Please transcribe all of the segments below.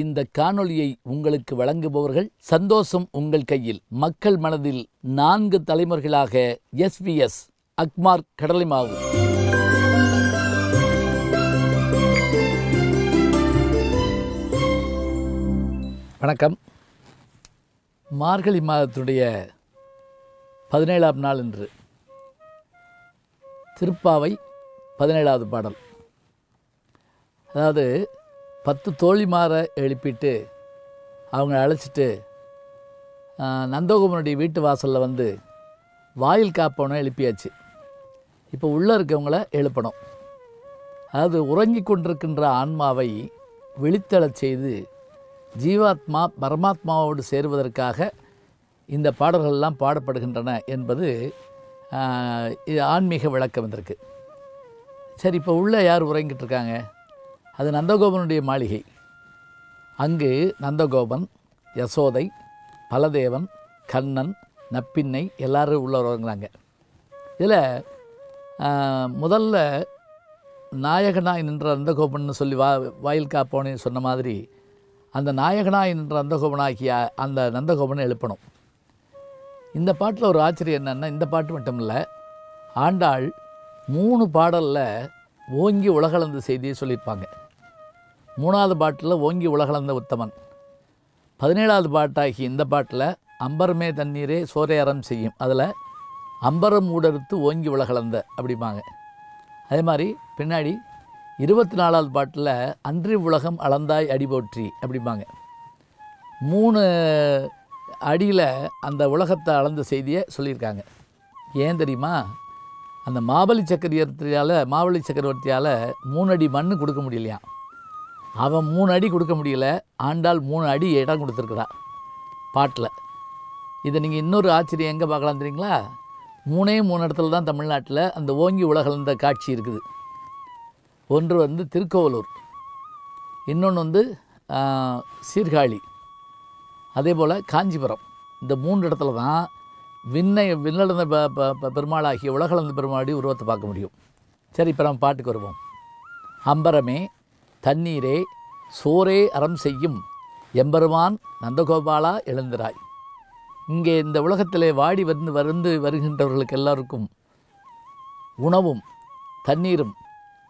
இந்த காணொளியை உங்களுக்கு வழங்குபவர்கள் சந்தோஷம் உங்கள் கையில். மக்கள் மனதில் 4 தலைமுறைகளாக எஸ்விஎஸ் அக்மார் கடலை மாவு. வணக்கம். மார்கழி மாதத்துடைய 17ஆம் நாள் என்று திருப்பாவை 17வது பாடல். அதாவது 10 தோழிமாரை எழுப்பிட்டு அவங்க அழைச்சிட்டு நந்தகோபனுடைய வீட்டு வாசலில் வந்து வாயில் காப்பவனை எழுப்பியாச்சு. இப்போ உள்ளே இருக்கவங்கள எழுப்பணும். அதாவது உறங்கி கொண்டிருக்கின்ற ஆன்மாவை விழித்தெழச் செய்து ஜீவாத்மா பரமாத்மாவோடு சேருவதற்காக இந்த பாடல்கள்லாம் பாடப்படுகின்றன என்பது ஆன்மீக விளக்கம் இதற்கு. சரி, இப்போ உள்ளே யார் உறங்கிட்டு இருக்காங்க? அது நந்தகோபனுடைய மாளிகை. அங்கு நந்தகோபன், யசோதை, பலதேவன், கண்ணன், நப்பின்னை எல்லாரும் உள்ள உறங்குறாங்க. இதில் முதல்ல நாயகனாய் நின்ற நந்தகோபன் சொல்லி வாயில் காப்போன்னு சொன்ன மாதிரி அந்த நாயகனாய் நின்ற நந்தகோபனாகிய அந்த நந்தகோபனை எழுப்பணும். இந்த பாட்டில் ஒரு ஆச்சரியம் என்னென்னா, இந்த பாட்டு மட்டும் இல்லை, ஆண்டாள் 3 பாடலில் ஓங்கி உலகளந்த செய்தியை சொல்லியிருப்பாங்க. 3வது பாட்டில் ஓங்கி உலகளந்த உத்தமன், 17வது பாட்டாகி இந்த பாட்டில் அம்பரமே தண்ணீரே சோரை அறம் செய்யும், அதில் அம்பரம் ஊடறுத்து ஓங்கி உலகளந்த அப்படிம்பாங்க. அதே மாதிரி பின்னாடி 24வது பாட்டில் அன்றி உலகம் அளந்தாய் அடி போற்றி அப்படிம்பாங்க. 3 அடியில் அந்த உலகத்தை அளந்த செய்தியை சொல்லியிருக்காங்க. ஏன் தெரியுமா? அந்த மாபலி சக்கரவர்த்தியால் 3 அடி மண் கொடுக்க முடியலையாம். அவன் 3 அடி கொடுக்க முடியல, ஆண்டாள் 3 அடி இடம் கொடுத்துருக்குறா பாட்டில். இதை நீங்கள் இன்னொரு ஆச்சரியம் எங்கே பார்க்கலாம் தெரியுங்களா? 3 இடத்துல தான் தமிழ்நாட்டில் அந்த ஓங்கி உலகளந்த காட்சி இருக்குது. ஒன்று வந்து திருக்கோவலூர், இன்னொன்று சீர்காழி, அதே போல் காஞ்சிபுரம். இந்த 3 இடத்துல தான் விண்ணளந்த பெருமாளாகிய உலகளந்த பெருமாளுடைய உருவத்தை பார்க்க முடியும். சரி, இப்போ நம்ம பாட்டுக்கு வருவோம். அம்பரமே தண்ணீரே சோரே அறம் செய்யும் எம்பெருமான் நந்தகோபாலா எழுந்திராய். இங்கே இந்த உலகத்திலே வாடி வருகின்றவர்களுக்கு எல்லாருக்கும் உணவும் தண்ணீரும்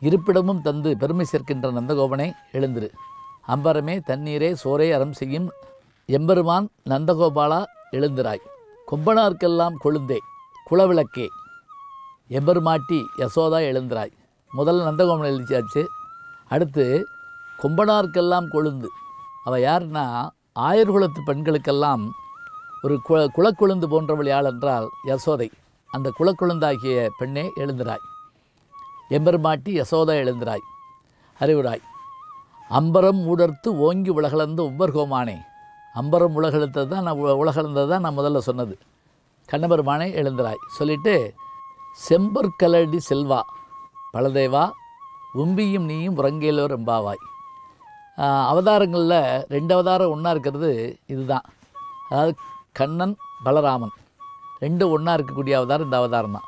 இருப்பிடமும் தந்து பெருமை சேர்க்கின்ற நந்தகோபனை எழுந்திரு. அம்பரமே தண்ணீரே சோரே அறம் செய்யும் எம்பெருமான் நந்தகோபாலா எழுந்திராய். கொம்பனார்க்கெல்லாம் கொழுந்தே குலவிளக்கே எம்பெருமாட்டி யசோதா எழுந்திராய். முதல்ல நந்தகோபனை எழுதிச்சாச்சு. அடுத்து கொம்பனார்க்கெல்லாம் கொழுந்து. அவள் யாருன்னா, ஆயர்குலத்து பெண்களுக்கெல்லாம் ஒரு குலக்கொழுந்து போன்றவள் யாழ் என்றால் யசோதை. அந்த குலக்கொழுந்தாகிய பெண்ணே எழுந்திராய். எம்பெருமாட்டி யசோதா எழுந்திராய், அறிவுராய். அம்பரம் ஊடர்த்து ஓங்கி உலகளந்த உப்பர்கோமானே. அம்பரம் உலகளந்தது தான் நான் முதல்ல சொன்னது. கண்ணபெருமானே எழுந்திராய் சொல்லிவிட்டு, செம்பற்கலடி செல்வா பலதேவா உம்பியும் நீயும் உறங்கேலோர் எம்பாவாய். அவதாரங்களில் 2 அவதாரம் ஒன்றா இருக்கிறது இதுதான். அதாவது கண்ணன் பலராமன் 2 ஒன்றா இருக்கக்கூடிய அவதாரம் இந்த அவதாரம் தான்.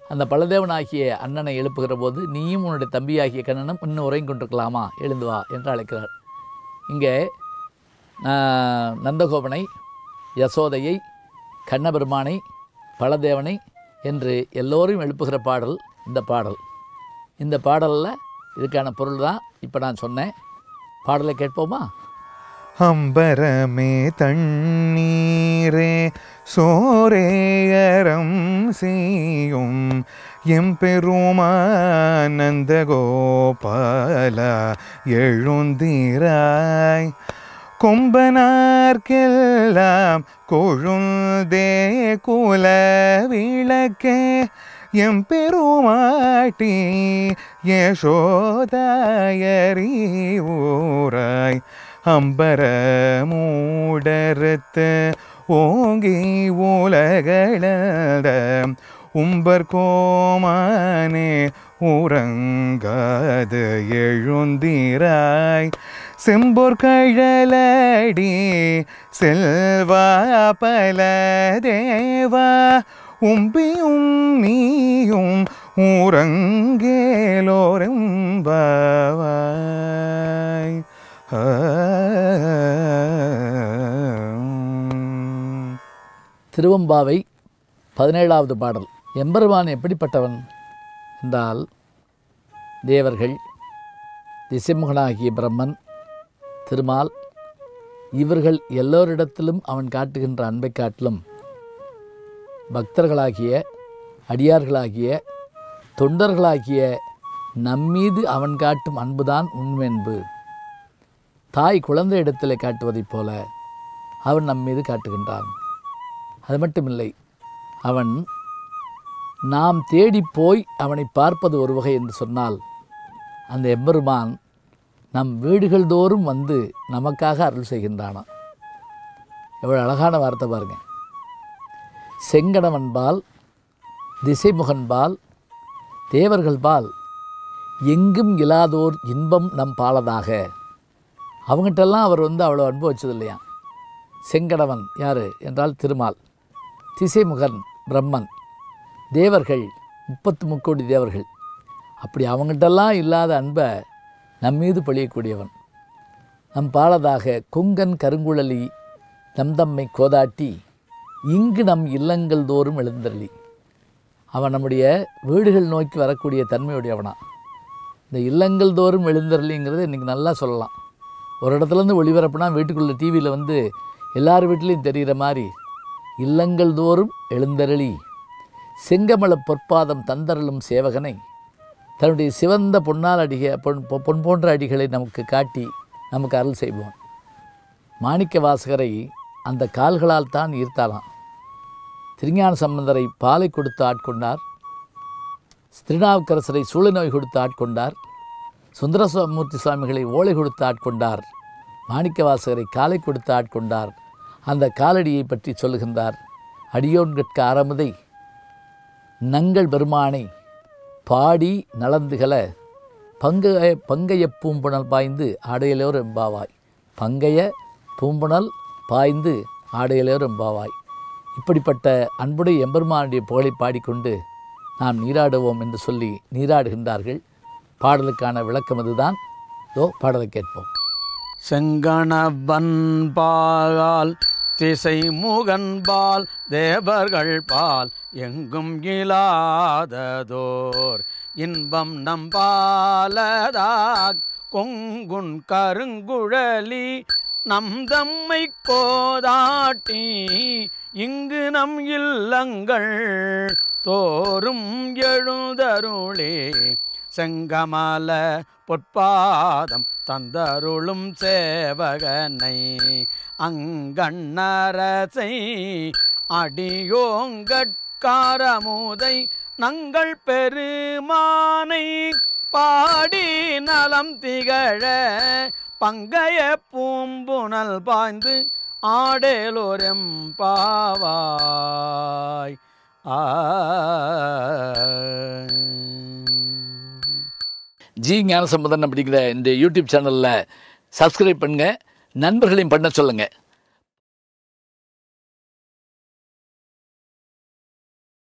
அந்த பலதேவனாகிய அண்ணனை எழுப்புகிற போது, நீயும் உன்னுடைய தம்பியாகிய கண்ணனும் இன்னும் உறங்கி கொண்டிருக்கலாமா, எழுந்து வா என்று அழைக்கிறார். இங்கே நந்தகோபனை, யசோதையை, கண்ணபெருமானை, பலதேவனை என்று எல்லோரையும் எழுப்புகிற பாடல் இந்த பாடல். இந்த பாடலில் இதுக்கான பொருள் தான் இப்போ நான் சொன்னேன். பாடலை கேட்போமா? அம்பரமே தண்ணீரே சோரேயரம் செய்யும் எம்பெருமான் நந்தகோபாலா எழுந்திராய். கொம்பனார்க்கெல்லாம் கொழுந்தே குலவிளக்கே எம்பெருமாட்டி யசோதாயறிவுராய். அம்பரமூடறுத்து ஓங்கி உலகளந்த உம்பர்கோமானே உறங்காது எழுந்திராய். செம்பொர் கழலடி செல்வா பலதேவா உம்பியும் நீயும் உறங்கேலோரெம்பாவாய். திருவம்பாவை 17வது பாடல். எம்பெருமான் எப்படிப்பட்டவன் என்றால், தேவர்கள், திசைமுகனாகிய பிரம்மன், திருமால், இவர்கள் எல்லோரிடத்திலும் அவன் காட்டுகின்ற அன்பை காட்டிலும் பக்தர்களாகிய, அடியார்களாகிய, தொண்டர்களாகிய நம்மீது அவன் காட்டும் அன்புதான் உண்மென்பு. தாய் குழந்தை இடத்திலே காட்டுவதைப் போல அவன் நம்மீது காட்டுகின்றான். அது மட்டுமில்லை, அவன் நாம் தேடிப்போய் அவனை பார்ப்பது ஒரு வகை என்று சொன்னால், அந்த எம்பெருமான் நம் வீடுகள் தோறும் வந்து நமக்காக அருள் செய்கின்றானாம். எவ்வளோ அழகான வார்த்தை பாருங்க. செங்கணவன்பால், திசைமுகன்பால், தேவர்கள்பால் எங்கும் இல்லாதோர் இன்பம் நம் பாலதாக. அவங்ககிட்டெல்லாம் அவர் வந்து அவ்வளோ அன்பு வச்சது இல்லையா. செங்கணவன் யார் என்றால் திருமால், திசைமுகன் பிரம்மன், தேவர்கள் 33 தேவர்கள். அப்படி அவங்ககிட்டெல்லாம் இல்லாத அன்பை நம்மீது பொழியக்கூடியவன். நம் பாலதாக கொங்கன் கருங்குழலி நம் தம்மை கோதாட்டி இங்கு நம் இல்லங்கள் தோறும் எழுந்தருளி. அவன் நம்முடைய வீடுகள் நோக்கி வரக்கூடிய தன்மையுடையவனா. இந்த இல்லங்கள் தோறும் எழுந்தருளிங்கிறது இன்றைக்கி நல்லா சொல்லலாம். ஒரு இடத்துலேருந்து ஒளிபரப்புனா வீட்டுக்குள்ளே டிவியில் வந்து எல்லார் வீட்லேயும் தெரிகிற மாதிரி இல்லங்கள் தோறும் எழுந்தருளி செங்கமல பொற்பாதம் தந்தருளும் சேவகனை தன்னுடைய சிவந்த பொன்னால் பொன் போன்ற அடிகளை நமக்கு காட்டி நமக்கு அருள் செய்வோம். மாணிக்க வாசகரை அந்த கால்களால் தான் ஈர்த்தாலாம். திருஞான சம்பந்தரை பாலை கொடுத்து ஆட்கொண்டார். திருநாவுக்கரசரை சூழ நோய் கொடுத்து ஆட்கொண்டார். சுந்தரமூர்த்தி சுவாமிகளை ஓலை கொடுத்து ஆட்கொண்டார். மாணிக்க வாசகரை காலை கொடுத்து ஆட்கொண்டார். அந்த காலடியை பற்றி சொல்லுகின்றார். அடியோன்கட்க ஆரமுதை நங்கள் பெருமானை பாடி நலந்துகள பங்கைய பூம்புணல் பாய்ந்து ஆடையிலோர் எம்பாவாய். பங்கைய பூம்புணல் பாய்ந்து ஆடையிலோர் எம்பாவாய். இப்படிப்பட்ட அன்புடைய எம்பெருமானுடைய புகழை பாடிக்கொண்டு நாம் நீராடுவோம் என்று சொல்லி நீராடுகின்றார்கள். பாடலுக்கான விளக்கம் அதுதான். பாடலை கேட்போம். செங்கணவன் பால் திசைமுகன்பால் தேவர்கள் பால் எங்கும் இலாததோர் இன்பம் நம்பாலதாக் கொங்குன் கருங்குழலி நம் தம்மை கோதாட்டி இங்கு நம் இல்லங்கள் தோறும் எழுதருளே செங்கமல பொற்பாதம் தந்தருளும் சேவகனை அங்கண்ணரசை அடியோங்கட்காரமுதை நங்கள் பெருமானை பாடி நலம் திகழ பங்கைய பூம்புணல் பாய்ந்து ஆடேலோரெம் பாவாய். ஜி ஞானசம்பந்தன் அப்படிங்கிற இந்த யூடியூப் சேனலில் சப்ஸ்கிரைப் பண்ணுங்கள், நண்பர்களையும் பண்ண சொல்லுங்கள்.